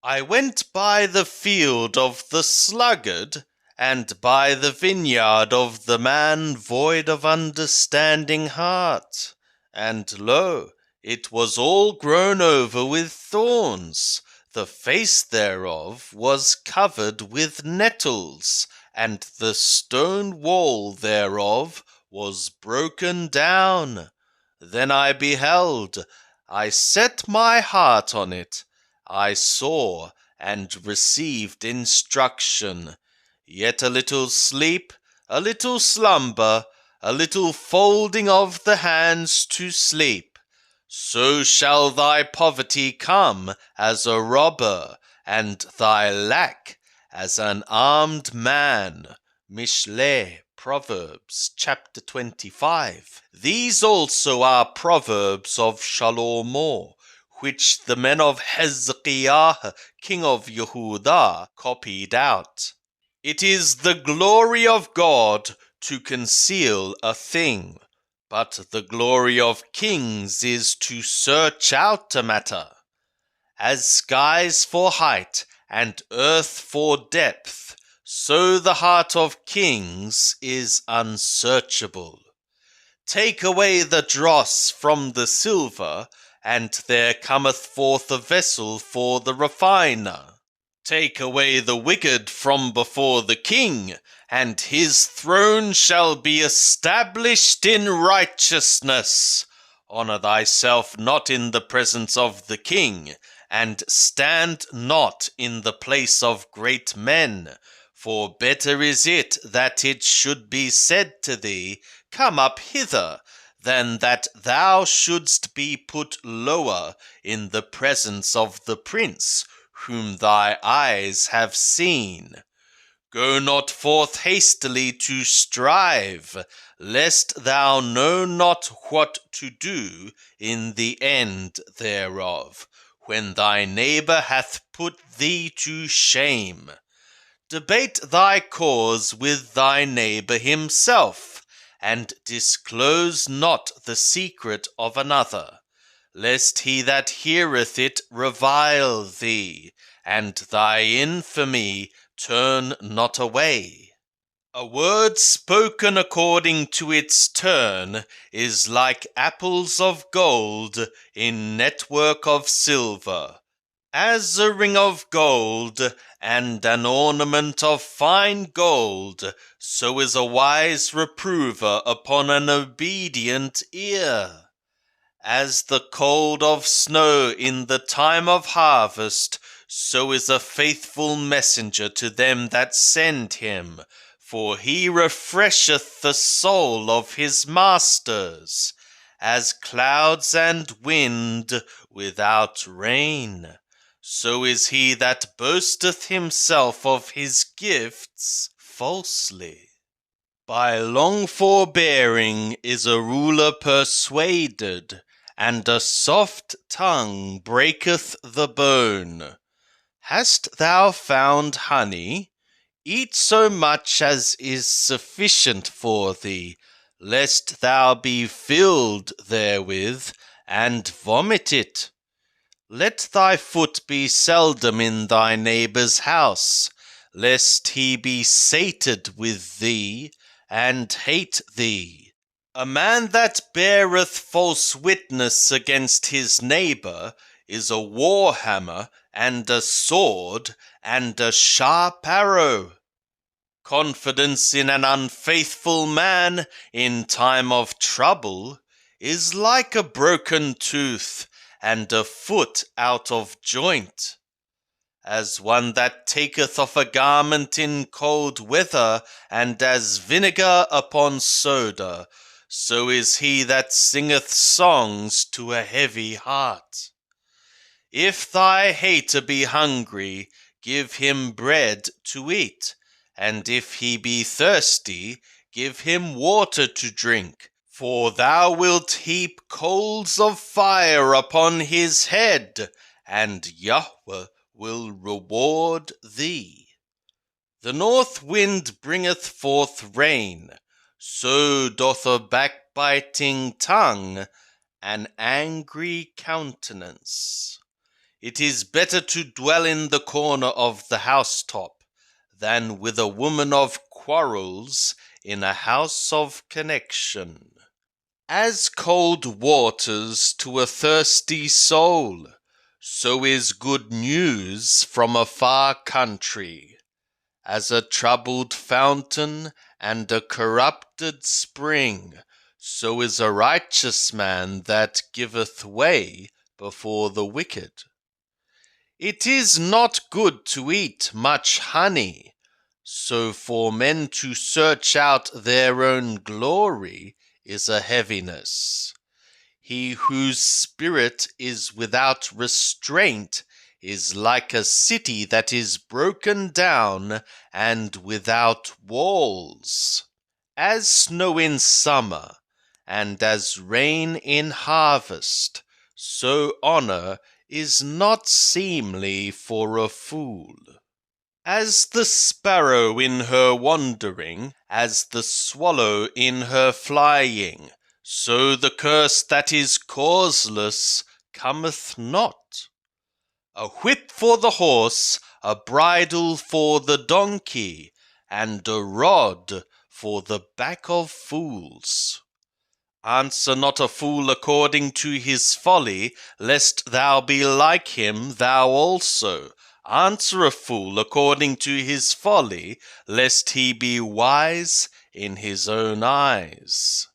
I went by the field of the sluggard, and by the vineyard of the man void of understanding heart. And lo, it was all grown over with thorns, the face thereof was covered with nettles, and the stone wall thereof was broken down. Then I beheld, I set my heart on it, I saw and received instruction. Yet a little sleep, a little slumber, a little folding of the hands to sleep. So shall thy poverty come as a robber, and thy lack as an armed man. Mishle, Proverbs chapter 25. These also are proverbs of Shalomo, which the men of Hezekiah, king of Yehudah, copied out. It is the glory of God to conceal a thing, but the glory of kings is to search out a matter. As skies for height and earth for depth, so the heart of kings is unsearchable. Take away the dross from the silver, and there cometh forth a vessel for the refiner. Take away the wicked from before the king, and his throne shall be established in righteousness. Honour thyself not in the presence of the king, and stand not in the place of great men. For better is it that it should be said to thee, Come up hither, than that thou shouldst be put lower in the presence of the prince, whom thy eyes have seen. Go not forth hastily to strive, lest thou know not what to do in the end thereof, when thy neighbour hath put thee to shame. Debate thy cause with thy neighbour himself, and disclose not the secret of another, lest he that heareth it revile thee, and thy infamy turn not away. A word spoken according to its turn is like apples of gold in network of silver. As a ring of gold and an ornament of fine gold, so is a wise reprover upon an obedient ear. As the cold of snow in the time of harvest, so is a faithful messenger to them that send him, for he refresheth the soul of his masters, as clouds and wind without rain. So is he that boasteth himself of his gifts falsely. By long forbearing is a ruler persuaded, and a soft tongue breaketh the bone. Hast thou found honey? Eat so much as is sufficient for thee, lest thou be filled therewith, and vomit it. Let thy foot be seldom in thy neighbour's house, lest he be sated with thee, and hate thee. A man that beareth false witness against his neighbour is a war hammer, and a sword, and a sharp arrow. Confidence in an unfaithful man in time of trouble is like a broken tooth, and a foot out of joint. As one that taketh off a garment in cold weather, and as vinegar upon soda, so is he that singeth songs to a heavy heart. If thy hater be hungry, give him bread to eat, and if he be thirsty, give him water to drink. For thou wilt heap coals of fire upon his head, and Yahweh will reward thee. The north wind bringeth forth rain, so doth a backbiting tongue an angry countenance. It is better to dwell in the corner of the housetop than with a woman of quarrels in a house of connection. As cold waters to a thirsty soul, so is good news from a far country. As a troubled fountain and a corrupted spring, so is a righteous man that giveth way before the wicked. It is not good to eat much honey, so for men to search out their own glory is a heaviness. He whose spirit is without restraint is like a city that is broken down and without walls. As snow in summer and as rain in harvest, so honor is not seemly for a fool. As the sparrow in her wandering, as the swallow in her flying, so the curse that is causeless cometh not. A whip for the horse, a bridle for the donkey, and a rod for the back of fools. Answer not a fool according to his folly, lest thou be like him thou also. Answer a fool according to his folly, lest he be wise in his own eyes.